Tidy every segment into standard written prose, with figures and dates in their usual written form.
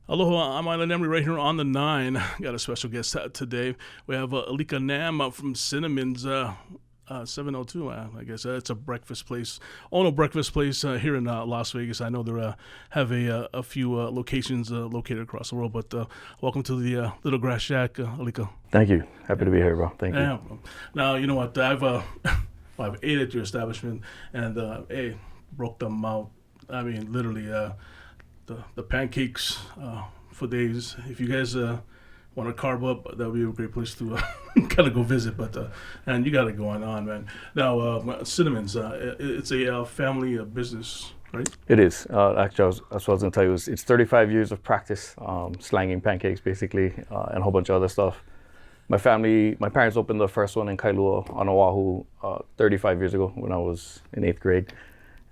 Aloha, I'm Island Emery right here on the 9. Got a special guest today. We have Alika Nam from Cinammons, 702, I guess. It's a breakfast place. Own a breakfast place here in Las Vegas. I know they have a few locations located across the world, but welcome to the Little Grass Shack, Alika. Thank you. Happy to be here, bro. Thank you. Yeah. Now, you know what? I've ate at your establishment and broke them out. I mean, literally, the pancakes for days. If you guys want to carve up, that would be a great place to kind of go visit. But and you got it going on, man. Now, Cinammons, it's a family business, right? It is. Actually, that's what I was going to tell you. It's 35 years of practice, slanging pancakes, basically, and a whole bunch of other stuff. My parents opened the first one in Kailua on Oahu 35 years ago when I was in 8th grade.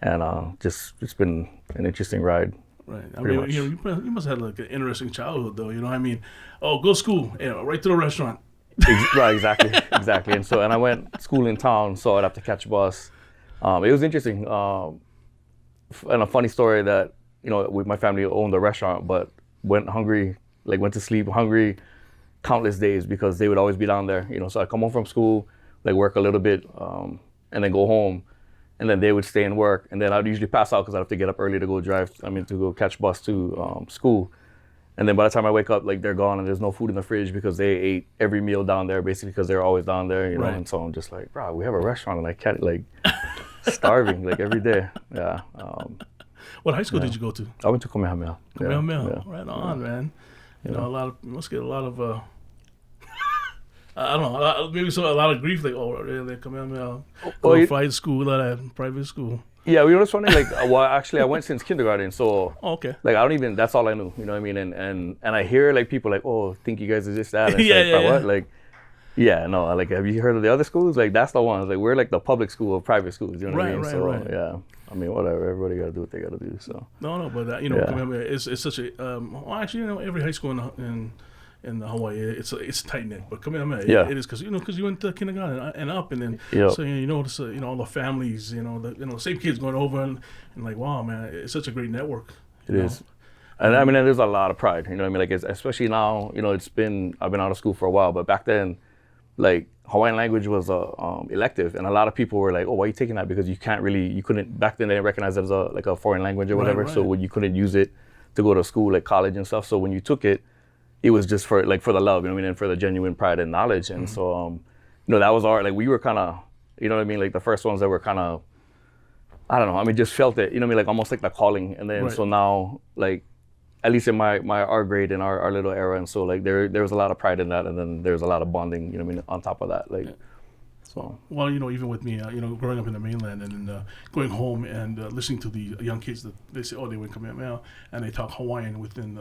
And it's been an interesting ride. Right. I mean, you must have had like an interesting childhood, though. You know, I mean, go to school, right to the restaurant. Right, exactly. And I went to school in town, so I'd have to catch a bus. It was interesting. And a funny story that, my family owned a restaurant, but went to sleep hungry countless days because they would always be down there. So I'd come home from school, work a little bit, and then go home. And then they would stay and work, and then I'd usually pass out because I'd have to get up early to go catch bus to school. And then by the time I wake up, they're gone and there's no food in the fridge because they ate every meal down there, basically because they're always down there, Right. And so I'm just like, bro, we have a restaurant and I can't, starving, every day. Yeah. What high school did you go to? I went to Kamehameha. Kamehameha. Yeah. Right on, man. You you must get a lot of, I don't know, maybe a lot of grief, they come out, private school, private school. Yeah, it's funny, actually I went since kindergarten, so, okay. That's all I knew, you know what I mean? And I hear, people think you guys are just that. And Yeah. What? Have you heard of the other schools? That's the ones, we're the public school of private schools, you know what I mean? Right. Yeah, I mean, whatever, everybody got to do what they got to do, so. No, but, it's such a, every high school in Hawaii, it's tight knit, but it is because you went to kindergarten and up, and then so you notice all the families, the same kids going over and wow, man, it's such a great network. It is, and I mean, and there's a lot of pride, you know what I mean? Especially now, I've been out of school for a while, but back then, Hawaiian language was a elective, and a lot of people were like, oh, why are you taking that? Because you couldn't back then they didn't recognize it as a foreign language or whatever, right. So you couldn't use it to go to school, college and stuff. So when you took it. It was just for the love, and for the genuine pride and knowledge. And so, that was our, we were kind of, the first ones that were kind of, I don't know, just felt it, almost like the calling. And then, So now, at least in our grade in our little era. And so there was a lot of pride in that. And then there's a lot of bonding, on top of that. So. Well, even with me, growing up in the mainland and then going home and listening to the young kids that they say, they went Kamehameha, and they talk Hawaiian within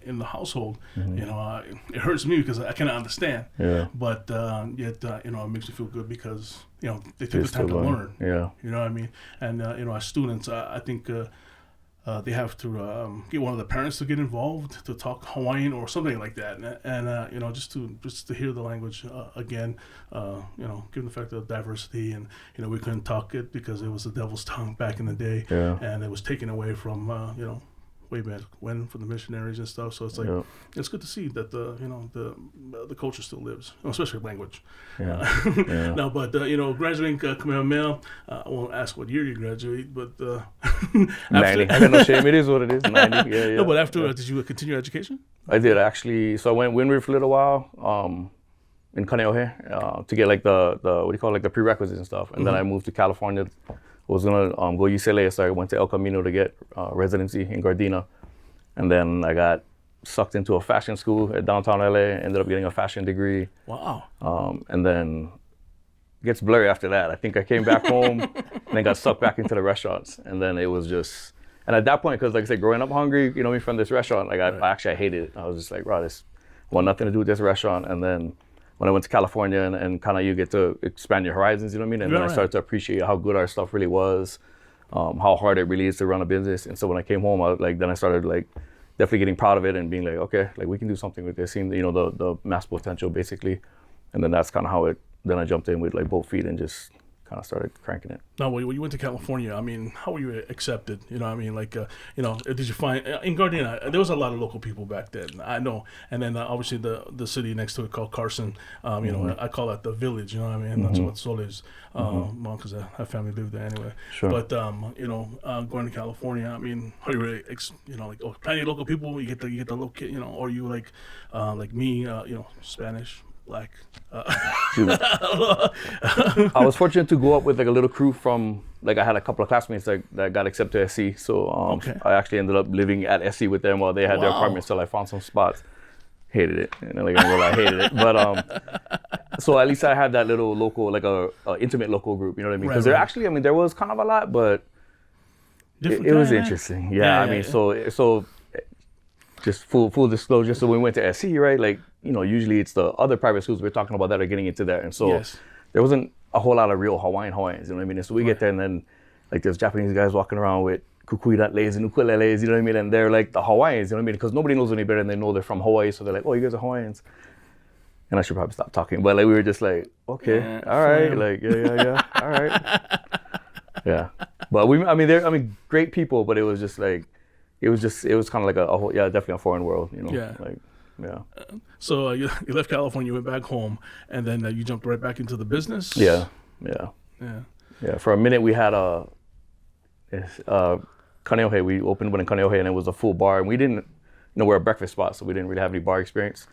in the household. Mm-hmm. It hurts me because I cannot understand. Yeah. But yet, it makes me feel good because they took the time to learn. Yeah. You know what I mean? And as students, I think. They have to get one of the parents to get involved to talk Hawaiian or something like that, and just to hear the language again, given the fact of diversity, and we couldn't talk it because it was the devil's tongue back in the day, and it was taken away from way back when from the missionaries and stuff. So it's it's good to see that the culture still lives, especially language. Yeah. No, but graduating Kamehameha, I won't ask what year you graduate, but 90. I got no shame. It is what it is. 90. Yeah. No, but after did you continue education? I did actually. So I went Windward for a little while in Kaneohe to get the what do you call it, the prerequisites and stuff, and then I moved to California. I was gonna go UCLA, so I went to El Camino to get residency in Gardena, and then I got sucked into a fashion school at downtown LA. Ended up getting a fashion degree. Wow. And then it gets blurry after that. I think I came back home and then got sucked back into the restaurants, and then it was just. And at that point, because like I said, growing up hungry, from this restaurant, I hated it. I was just like, wow, I want nothing to do with this restaurant. And then when I went to California and kind of you get to expand your horizons, you know what I mean? And then I started to appreciate how good our stuff really was, how hard it really is to run a business. And so when I came home, I started definitely getting proud of it and being like, okay, we can do something with this, seeing the mass potential basically. And then that's kind of how then I jumped in with both feet and just kind of started cranking it. Now, when you went to California, I mean, how were you accepted? You know, I mean, like, you know, did you find in Gardena there was a lot of local people back then? I know, and then obviously the city next to it called Carson. You know, I call it the village. You know what I mean? That's what Sol is. Because I family lived there anyway. Sure. But you know, going to California, I mean, how you really, you know, like plenty of local people. You get the local kid, you know, or you like me, you know, Spanish. Black. I was fortunate to go up with like a little crew from, like I had a couple of classmates that got accepted to SC. So I actually ended up living at SC with them while they had their apartments till I found some spots. Hated it. You know, like I hated it. But so at least I had that little local, like a intimate local group, you know what I mean? Because there actually, I mean, there was kind of a lot, but it was interesting. Yeah, I mean, so just full disclosure. So when we went to SC, right, like, you know, usually it's the other private schools we're talking about that are getting into there. And so there wasn't a whole lot of real Hawaiians, you know what I mean? And so we get there and then like there's Japanese guys walking around with kukuiratles and ukuleles, you know what I mean? And they're like the Hawaiians, you know what I mean? Because nobody knows any better and they know they're from Hawaii. So they're like, oh, you guys are Hawaiians. And I should probably stop talking. But like we were just like, okay, all right. Like, yeah, all right. Yeah. But they're great people, but it was just like, it was kind of like a whole, definitely a foreign world, you know? Yeah. Like, yeah. So you left California, you went back home, and then you jumped right back into the business? Yeah. For a minute, we had Kaneohe. We opened one in Kaneohe, and it was a full bar. And we didn't, you know, we're a breakfast spot, so we didn't really have any bar experience.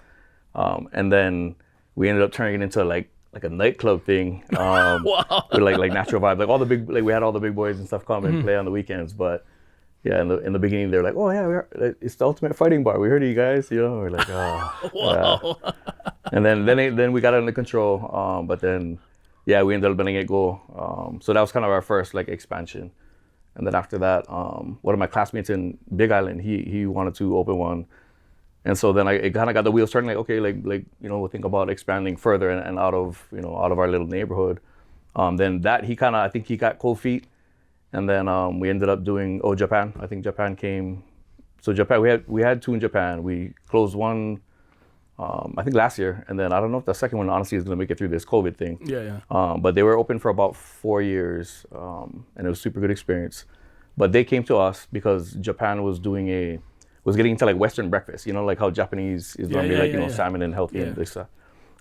And then we ended up turning it into like a nightclub thing. Wow. With like natural vibe. Like all the big, like we had all the big boys and stuff come and play on the weekends, but. Yeah, in the beginning they're like, oh yeah, it's the ultimate fighting bar. We heard of you guys, you know. We're like, oh. Wow. Yeah. And then we got it under control. But then, yeah, we ended up letting it go. So that was kind of our first like expansion. And then after that, one of my classmates in Big Island, he wanted to open one. And so then it kind of got the wheels turning. Like, okay, like you know, we'll think about expanding further and out of our little neighborhood. Then I think he got cold feet. And then we ended up doing Japan. I think Japan came. So Japan, we had two in Japan. We closed one, I think last year, and then I don't know if the second one honestly is going to make it through this COVID thing. Yeah. But they were open for about 4 years, and it was a super good experience. But they came to us because Japan was getting into like Western breakfast. You know, like how Japanese is normally salmon and healthy and this stuff.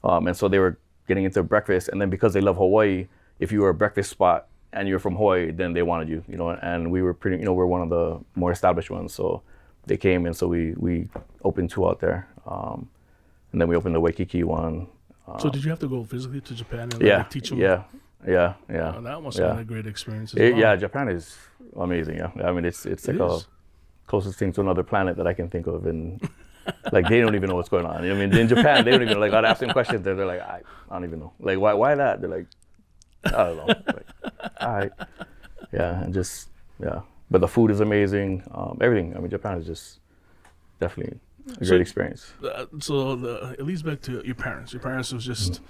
And so they were getting into breakfast, and then because they love Hawaii, if you were a breakfast spot and you're from Hawaii, then they wanted you, you know, and we were pretty, you know, we're one of the more established ones. So they came, and so we opened two out there. And then we opened the Waikiki one. So did you have to go physically to Japan and teach them? Yeah. Oh, that must have been a great experience as well. Yeah, Japan is amazing, yeah. I mean, it's like a closest thing to another planet that I can think of. And like, they don't even know what's going on. I mean, in Japan, they don't even know. Like, I'd ask them questions, they're like, I don't even know. Like, why that? They're like, I don't know. Like, all right. Yeah, and just, yeah. But the food is amazing. Everything. I mean, Japan is just definitely a great experience. It leads back to your parents. Your parents was just,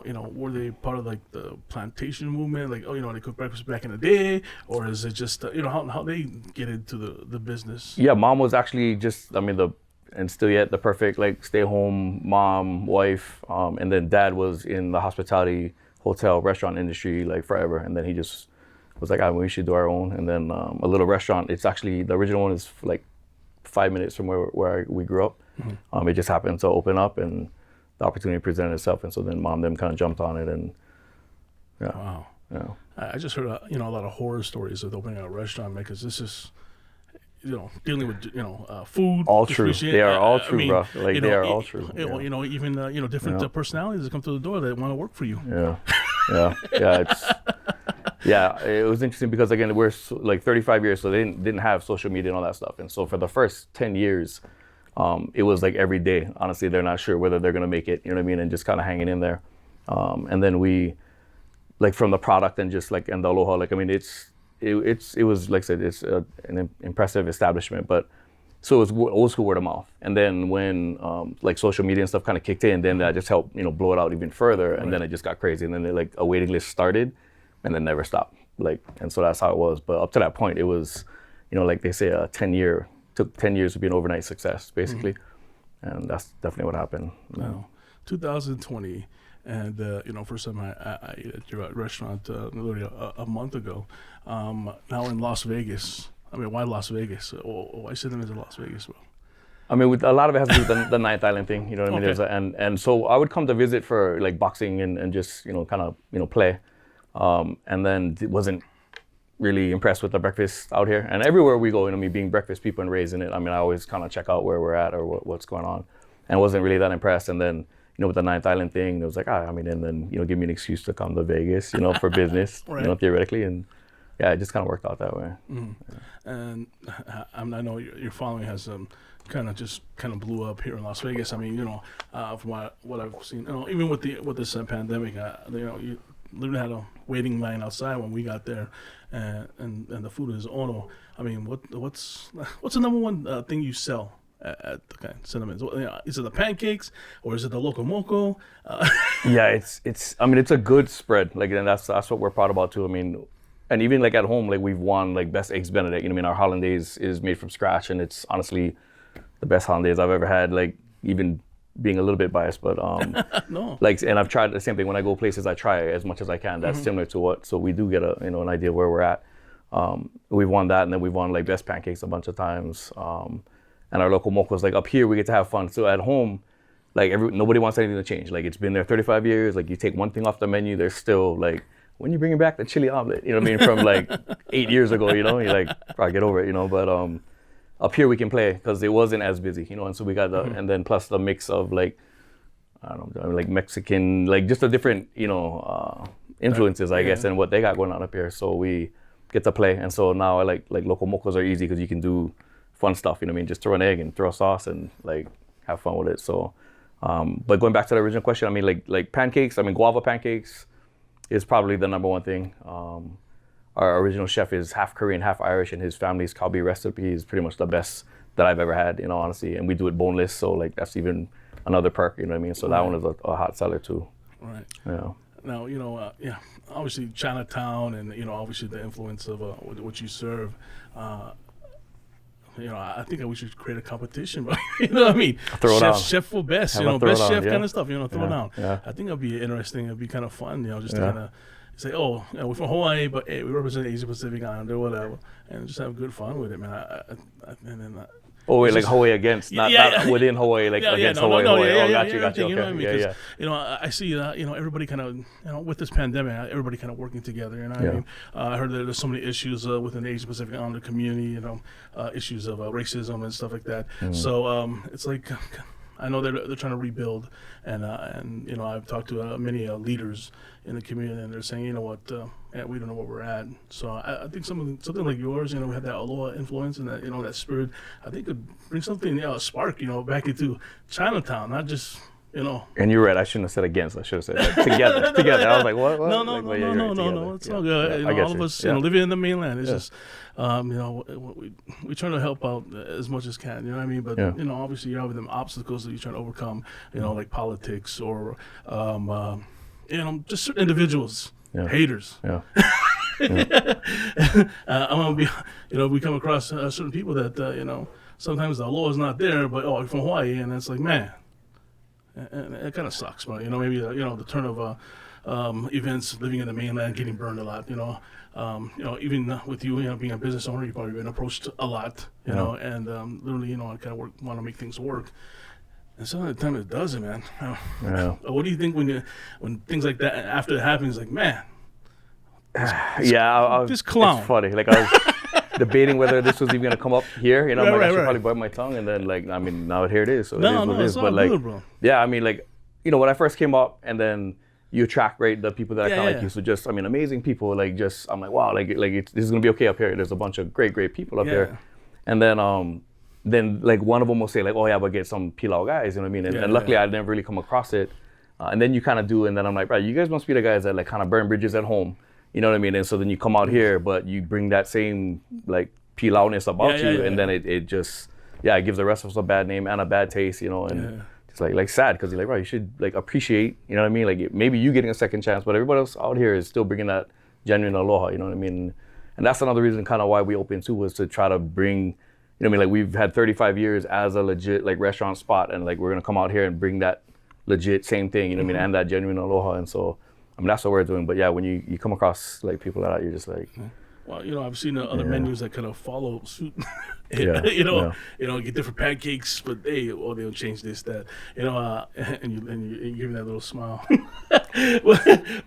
you know, were they part of like the plantation movement? Like, oh, you know, they cooked breakfast back in the day? Or is it just, you know, how they get into the business? Yeah, mom was actually just, I mean, and still yet the perfect like stay-home mom, wife. And then dad was in the hospitality hotel restaurant industry like forever, and then he just was like, we should do our own. And then a little restaurant, it's actually, the original one is like 5 minutes from where we grew up. It just happened to open up and the opportunity presented itself, and so then mom kind of jumped on it. And wow. I just heard a lot of horror stories of opening a restaurant, because this is, you know, dealing with, you know, food. All true. They are all true, bro. Like, they are all true. You know, even different personalities that come through the door that want to work for you. It was interesting because, again, we're like 35 years, so they didn't have social media and all that stuff. And so for the first 10 years, it was like every day. Honestly, they're not sure whether they're going to make it, you know what I mean? And just kind of hanging in there. And then we, like, from the product and just like, and the Aloha, like, I mean, it was, like I said, it's an impressive establishment, but so it was old school word of mouth. And then when like social media and stuff kind of kicked in, then that just helped, you know, blow it out even further. And then it just got crazy. And then like a waiting list started and then never stopped. Like, and so that's how it was. But up to that point, it was, you know, like they say, took 10 years to be an overnight success, basically. And that's definitely what happened. Wow. 2020. And first time I ate at your restaurant literally a month ago. Now in Las Vegas. I mean, why Las Vegas? Why Cinammons in Las Vegas, bro? I mean, with a lot of it has to do with the Ninth Island thing, you know what I mean? Okay. And so I would come to visit for like boxing and just, kind of, play. And then wasn't really impressed with the breakfast out here. And everywhere we go, being breakfast people and raising it, I mean, I always kind of check out where we're at or what's going on. And wasn't really that impressed. And then, with the Ninth Island thing, it was like, and then, give me an excuse to come to Vegas, for business, Right. Theoretically. And yeah, it just kind of worked out that way. Mm-hmm. Yeah. And I know your following has kind of blew up here in Las Vegas. I mean, from what I've seen, even with this pandemic, you literally had a waiting line outside when we got there, and the food is ono. I mean, what's the number one thing you sell at the Cinammons? Is it the pancakes or is it the loco moco? Yeah, it's. I mean, it's a good spread. Like, and that's what we're proud about too. I mean, and even like at home, like we've won like best eggs Benedict. Our hollandaise is made from scratch, and it's honestly the best hollandaise I've ever had. Like, even being a little bit biased, but No. Like, and I've tried the same thing. When I go places, I try as much as I can. That's similar to what. So we do get an idea where we're at. We've won that, and then we've won like best pancakes a bunch of times. And our local mocos, like up here, we get to have fun. So at home, like nobody wants anything to change. Like, it's been there 35 years. Like, you take one thing off the menu, there's still like, when you bringing back the chili omelet, you know what I mean, from like 8 years ago, you're like, probably get over it, But up here we can play because it wasn't as busy, and so we got the, and then plus the mix of like, I don't know, like Mexican, like just the different, influences, I guess, and what they got going on up here. So we get to play, and so now I like local mocos are easy because you can do fun stuff, just throw an egg and throw a sauce and like have fun with it. So, but going back to the original question, I mean, like pancakes, guava pancakes is probably the number one thing. Our original chef is half Korean, half Irish, and his family's kalbi recipe is pretty much the best that I've ever had, honestly. And we do it boneless, so like that's even another perk, you know what I mean? So that one is a hot seller too. Right. Yeah. Now, obviously Chinatown and, obviously the influence of what you serve. I think we should create a competition, right? You know what I mean? Throw it down. Chef for best, best chef kind of stuff, throw it down. Yeah. I think it'd be interesting. It'd be kind of fun, just to kind of say, we're from Hawaii, but hey, we represent the Asia Pacific Island or whatever, and just have good fun with it, man. Like Hawaii against, not within Hawaii, like against Hawaii. Got you. You know what I mean? Yeah. I see everybody kind of, with this pandemic, everybody kind of working together. You know what I mean? I heard that there's so many issues within the Asia Pacic Islander community. Issues of racism and stuff like that. So it's like, I know they're trying to rebuild, and I've talked to many leaders in the community, and they're saying, we don't know where we're at. So I think something like yours, we have that Aloha influence and that that spirit. I think could bring something, a spark, back into Chinatown, not just. And you're right. I shouldn't have said against. I should have said together. Together. I was like, what? No. It's all good. All of us, living in the mainland. It's just, we try to help out as much as can. You know what I mean? But obviously, you're having them obstacles that you're trying to overcome. Like politics or, just certain individuals, haters. Yeah. I'm gonna be, we come across certain people that sometimes the law is not there, but you're from Hawaii, and it's like, man. And it kind of sucks, but maybe the turn of events, living in the mainland, getting burned a lot. Even with you, being a business owner, you've probably been approached a lot. And literally, I kind of want to make things work. And some of the time it doesn't, man. What do you think when things like that after it happens? Like, man, this clown. It's funny. Like I was debating whether this was even gonna come up here. I should probably bite my tongue, and then now here it is. So it is what it is. But good, bro. Yeah, when I first came up, and then you attract the people that are kind of like you. So just amazing people. I'm like, wow, this is gonna be okay up here. There's a bunch of great people up here, and then one of them will say but get some pilau guys. You know what I mean? And luckily I never really come across it. And then you kind of do, and then I'm like, right, you guys must be the guys that kind of burn bridges at home. You know what I mean? And so then you come out here, but you bring that same pilau-ness about you, and then it just it gives the rest of us a bad name and a bad taste, and it's like sad because you're like, right, you should appreciate, you know what I mean? Maybe you getting a second chance, but everybody else out here is still bringing that genuine aloha, you know what I mean? And that's another reason kind of why we opened too, was to try to bring, you know what I mean? We've had 35 years as a legit restaurant spot, and we're gonna come out here and bring that legit same thing, you know what I mean, and that genuine aloha. And so, I mean, that's what we're doing. But yeah, when you come across like people like that, you're just like, well, you know, I've seen other menus that kind of follow suit. Yeah, you know, get different pancakes, but hey, well, they'll change this, that, you know, and you give me that little smile.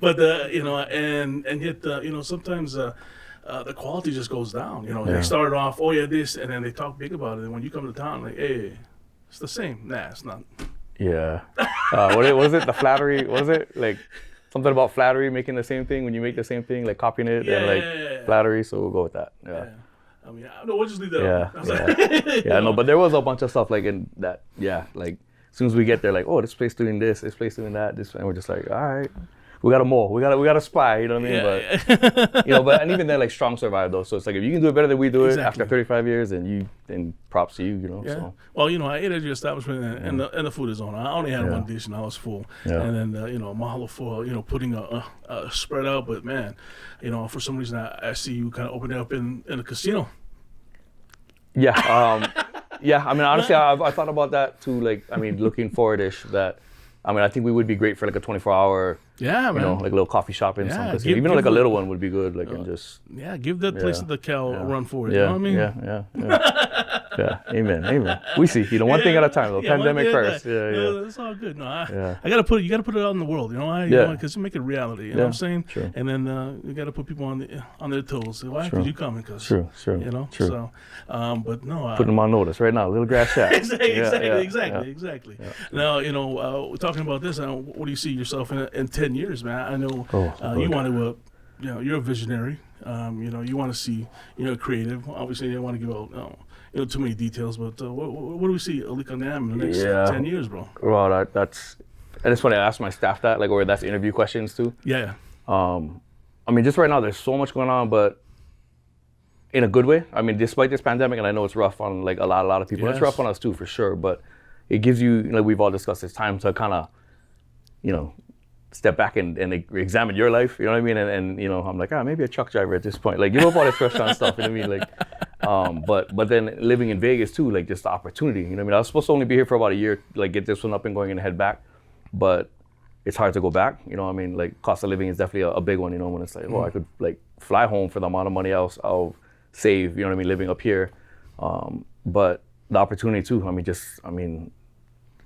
but you know, and yet, you know, sometimes the quality just goes down. You know, they started off, oh yeah, this, and then they talk big about it. And when you come to town, like, hey, it's the same. Nah, it's not. Yeah. What was it? The flattery? Was it like something about flattery, making the same thing when you make the same thing, like copying it and like flattery? So we'll go with that. Yeah. I mean, I don't know. We'll just leave that. Yeah. No, but there was a bunch of stuff like in that. Yeah, like as soon as we get there, like, oh, this place doing this place doing that, this, and we're just like, all right. We got a mole. We got a spy. You know what I mean? But you know, and even then, like strong survive though. So it's like if you can do it better than we do it after 35 years, then props to you. You know. Yeah. So. Well, you know, I ate at your establishment, and the food is on. I only had one dish, and I was full. Yeah. And then you know, mahalo for putting a spread out. But man, you know, for some reason, I see you kind of open it up in a casino. Yeah. Yeah. I mean, honestly, I thought about that too. Like, I mean, looking forward-ish that. I mean, I think we would be great for like a 24-hour, you know, like a little coffee shop in some casino. Even like a little one would be good, like and just. Yeah, give that place at the Cal a run for it. Yeah, you know what I mean? Yeah. Amen. We see. You know, one thing at a time. Though. Pandemic first. Yeah. It's all good. No, you gotta put it out in the world. You know why? Because you make it reality. You know what I'm saying? True. And then you gotta put people on their toes. Why? Because you coming? Because true. You know. True. So, but no. Putting them on notice right now. Little grass shack. Exactly. Now, you know, we're talking about this. What do you see yourself in 10 years, man? I know you want to. You know, you're a visionary. You know, you want to see, you know, creative. Obviously, you don't want to give out, you know, too many details. But what do we see Alika Nam in the next 10 years, bro? Well, that's, and it's funny. I asked my staff that, like, or that's interview questions too. Yeah. I mean, just right now, there's so much going on, but in a good way. I mean, despite this pandemic, and I know it's rough on like a lot of people. It's rough on us too, for sure. But it gives you, like we've all discussed, it's time to kind of, you know, step back and examine your life, you know what I mean? And you know, I'm like, maybe a truck driver at this point. Like, give up all this restaurant stuff, you know what I mean? Like, but then living in Vegas too, like just the opportunity, you know what I mean? I was supposed to only be here for about a year, like get this one up and going and head back, but it's hard to go back, you know what I mean? Like cost of living is definitely a big one, you know, when it's like, I could like fly home for the amount of money I'll save, you know what I mean, living up here. But the opportunity too, I mean,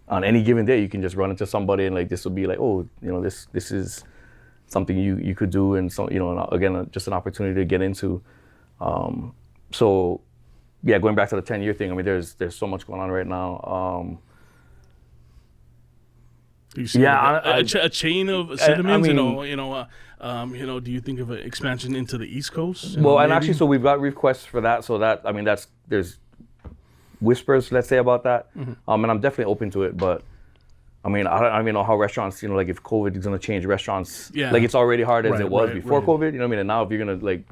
on any given day, you can just run into somebody and like this will be like, oh, you know, this is something you could do, and so, you know, again, just an opportunity to get into. So, yeah, going back to the 10-year thing, I mean, there's so much going on right now. You see a chain of Cinammons, you know, do you think of an expansion into the East Coast? Well, and actually, so we've got requests for that. So that, I mean, there's whispers, let's say, about that. And I'm definitely open to it, but I mean, I don't even know how restaurants, you know, like if COVID is going to change restaurants, like it's already hard as it was before COVID, you know what I mean? And now if you're going to like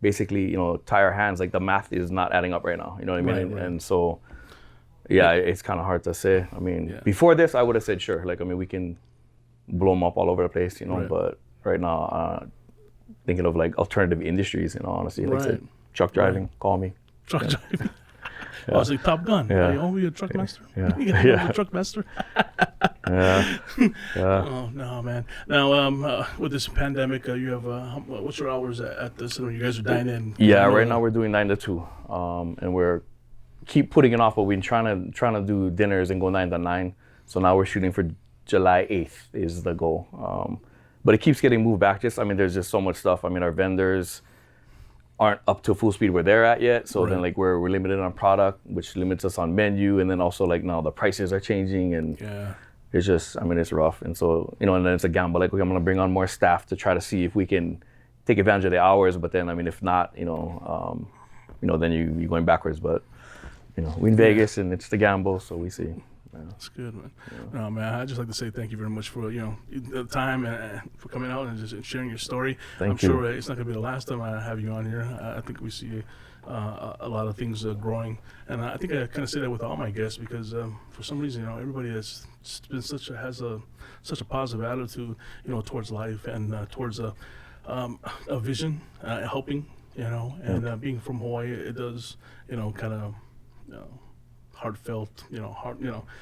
basically, you know, tie our hands, like the math is not adding up right now, you know what I mean? And so, yeah, it's kind of hard to say. I mean, before this, I would have said, sure, like, I mean, we can blow them up all over the place, you know, but right now, thinking of like alternative industries, you know, honestly, like say, truck driving, call me. Truck driving. I was like Top Gun. Yeah. Oh, you're a truck master? Yeah. A truck master? Yeah. Oh, no, man. Now, with this pandemic, you have, what's your hours at this? You guys are dining in? Yeah, right now we're doing 9 to 2. And we're keep putting it off, but we've been trying to do dinners and go 9 to 9. So now we're shooting for July 8th is the goal. But it keeps getting moved back. I mean, there's just so much stuff. I mean, our vendors aren't up to full speed where they're at yet. So then like we're limited on product, which limits us on menu. And then also like now the prices are changing and it's just, I mean, it's rough. And so, you know, and then it's a gamble. Like, okay, I'm going to bring on more staff to try to see if we can take advantage of the hours. But then, I mean, if not, you know, then you're going backwards. But, you know, we're in Vegas and it's the gamble. So we see. Yeah. That's good, man. No, man, I'd just like to say thank you very much for, you know, the time and for coming out and just sharing your story. I'm sure it's not going to be the last time I have you on here. I think we see a lot of things growing. And I think I kind of say that with all my guests because for some reason, you know, everybody has been such a positive attitude, you know, towards life and towards a vision, helping, you know, and being from Hawaii, it does, you know, kind of, heartfelt, Yep.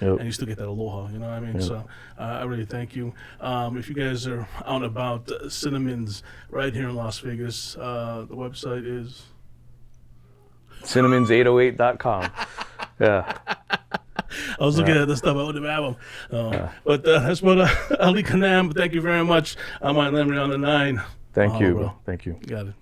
and you still get that aloha, you know what I mean? Yep. So I really thank you. If you guys are out and about, Cinammons right here in Las Vegas, the website is Cinammons808.com. Yeah. I was looking at the stuff. I wouldn't have them. But that's what Alika Nam. Thank you very much. I'm on Lemony on the 9. Thank you, bro. bro. Thank you. Got it.